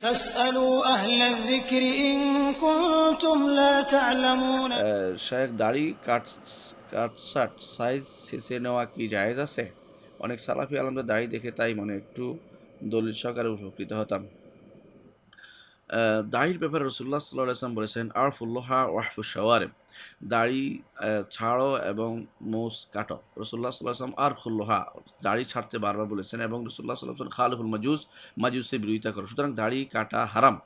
فاسألوا أهل الذكر إن كنتم لا تعلمون। শায়েখ দাড়ি কাট সাইজ ছেঁচে নেওয়া কি জায়েজ আছে? অনেক সালাফি আলমদের দাড়ি দেখে তাই মনে একটু দলিল সহকারে উপকৃত হতাম। দাড়ির ব্যাপারে রসুল্লাহ সাল্লাহ আসলাম বলেছেন আরফুল্লোহা ওয়াহফুস শাওয়ারে, দাড়ি ছাড়ো এবং মোস কাটো। রসুল্লাহ সাল্লাহ আসলাম আরফুল্লোহা, দাড়ি ছাড়তে বারবার বলেছেন, এবং রসুল্লাহ সাল্লাহ আসলাম খালিফুল মাজুসের বিরোধিতা করো। সুতরাং দাড়ি কাটা হারাম,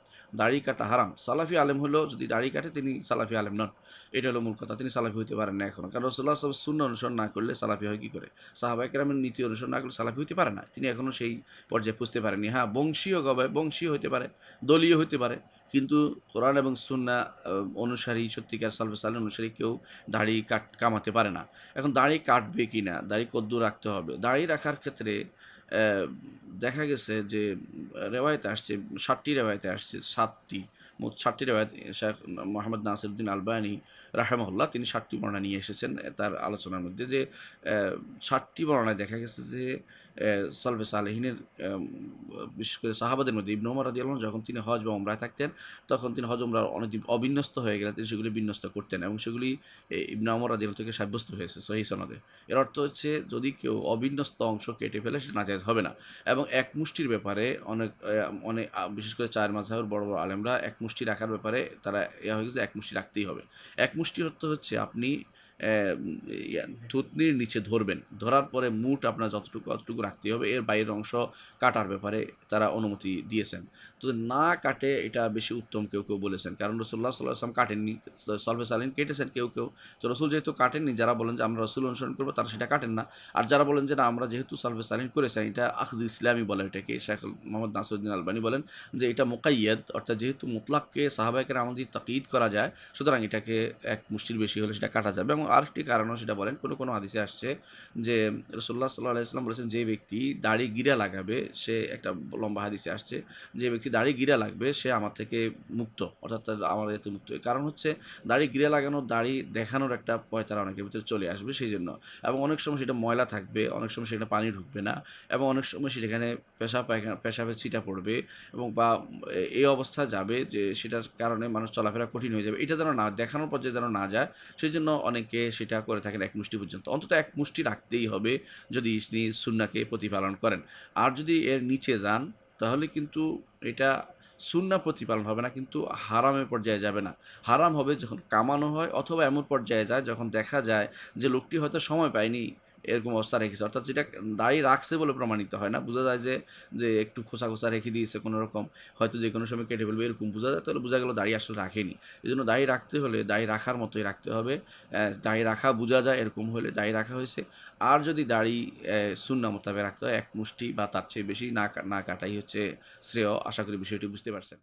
দাড়ি কাটা হারাম। সালাফি আলেম হলো যদি দাড়ি কাটে তিনি সালাফি আলেম নন, এটা হলো মূল কথা। তিনি সালাফি হইতে পারেন না এখনো, কারণ রসুল্লাহ সাল্লাম শূন্য অনুসরণ না করলে সালাফি হয় কী করে? সাহাবায়ে কেরামের নীতি অনুসরণ না করলে সালাফি হইতে পারে না। তিনি এখনও সেই পর্যায়ে পুজতে পারেননি। হ্যাঁ, বংশীয় হইতে পারে, দলীয় হইতে পারে, কিন্তু কোরআন এবং সুন্নাহ অনুসারী, সত্যিকার সালফে সালেহ অনুসারী কেউ দাড়ি কামাতে পারে না। এখন দাড়ি কাটবে কি না, দাড়ি কদ্দুর রাখতে হবে, দাড়ি রাখার ক্ষেত্রে দেখা গেছে যে রেওয়ায়েতে আসছে, 7টি রেওয়ায়েতে আসছে, 7টি, মোট 7টি রেওয়ায়েত। শেখ মোহাম্মদ নাসিরউদ্দিন আলবানী রাহেমাহুল্লাহ তিনি 7টি বর্ণনা নিয়ে এসেছেন তার আলোচনার মধ্যে, যে 7টি বর্ণনায় দেখা গেছে যে সালফে সালেহিনের বিশেষ করে সাহাবাদের মধ্যে ইবনে ওমর রাদিয়াল্লাহু আনহু যখন তিনি হজ বা উমরায় থাকতেন, তখন তিনি হজ উমরার অনেকদিন অবিন্যস্ত হয়ে গেলে তিনি সেগুলি বিন্যস্ত করতেন, এবং সেগুলি ইবনে ওমর রাদিয়াল্লাহু থেকে সাব্যস্ত হয়েছে সহিহ সনদে। এর অর্থ হচ্ছে যদি কেউ অবিন্যস্ত অংশ কেটে ফেলে সেটা নাজায়েজ হবে না। এবং এক মুষ্টির ব্যাপারে অনেক বিশেষ করে 4 মাযহাবের বড় বড় আলেমরা এক মুষ্টি রাখার ব্যাপারে তারা হয়ে গেছে এক মুষ্টি রাখতেই হবে। এক মুষ্টি অর্থ হচ্ছে আপনি থুতনির নিচে ধরবেন, ধরার পরে মুঠ আপনার অতটুকু রাখতেই হবে, এর বাইরের অংশ কাটার ব্যাপারে তারা অনুমতি দিয়েছেন। তো না কাটে এটা বেশি উত্তম কেউ বলেছেন, কারণ রসুল্লাহ সাল্লাল্লাহু আলাইহি ওয়াসাল্লাম কাটেননি, সালফে সালেহিন কেটেছেন কেউ। তো রসুল যেহেতু কাটেননি, যারা বলেন যে আমরা রসুল অনুসরণ করবো তারা সেটা কাটেন না। আর যারা বলেন যে না আমরা যেহেতু সালফে সালেহিন করেছেন, এটা আখজ ইসলামী বলে, এটাকে শেখ মোহাম্মদ নাসিরউদ্দিন আলবানী বলেন যে এটা মুকাইয়াদ, অর্থাৎ যেহেতু মুতলাককে সাহাবায়ে কেরাম আমাদের তাকিদ করা যায়, সুতরাং এটাকে এক মুষ্টির বেশি হলে সেটা কাটা যাবে। এবং আরেকটি কারণও সেটা বলেন, কোনো হাদিসে আসছে যে রাসূলুল্লাহ সাল্লাল্লাহু আলাইহি ওয়াসাল্লাম বলেছেন যে ব্যক্তি দাড়ি গিরা লাগাবে, সে একটা লম্বা হাদিসে আসছে, যে ব্যক্তি দাড়ি গিরা লাগবে সে আমার থেকে মুক্ত, অর্থাৎ আমার এতে মুক্ত। কারণ হচ্ছে দাড়ি গিরা লাগানো, দাড়ি দেখানোর একটা পয়তারা অনেকের ভিতরে চলে আসবে সেই জন্য। এবং অনেক সময় সেটা ময়লা থাকবে, অনেক সময় সেখানে পানি ঢুকবে না, এবং অনেক সময় সেখানে পেশাবের ছিটা পড়বে, এবং বা এই অবস্থা যাবে যে সেটার কারণে মানুষ চলাফেরা কঠিন হয়ে যাবে। এটা যেন না, দেখানোর পর্যায়ে যেন না যায়, সেই জন্য অনেকে সেটা করে থাকেন এক মুষ্টি পর্যন্ত। অন্তত এক মুষ্টি রাখতেই হবে যদি তিনি সুন্নাহকে প্রতিপালন করেন। আর যদি এর নিচে যান তাহলে কিন্তু এটা সুন্নাহ প্রতিপালন হবে না, কিন্তু হারামের পর্যায়ে যাবে না। হারাম হবে যখন কামানো হয়, অথবা এমন পর্যায়ে যায় যখন দেখা যায় যে লোকটি হয়তো সময় পায়নি, এরকম অবস্থা রেখেছে, অর্থাৎ যেটা দাড়ি রাখছে বলে প্রমাণিত হয় না, বোঝা যায় যে যে একটু খোসা রেখে দিয়েছে কোনো রকম, হয়তো যে কোনো সময় কেটে ফেলবে এরকম বোঝা যায়, তাহলে বোঝা গেল দাড়ি আসলে রাখেনি। এই জন্য দাড়ি রাখতে হলে দাড়ি রাখার মতোই রাখতে হবে। দাড়ি রাখা বোঝা যায় এরকম হলে দাড়ি রাখা হয়েছে। আর যদি দাড়ি সুন্নাহ মোতাবেক রাখতে হয়, এক মুষ্টি বা তার চেয়ে বেশি না কাটাই হচ্ছে শ্রেয়। আশা করি বিষয়টি বুঝতে পারছেন।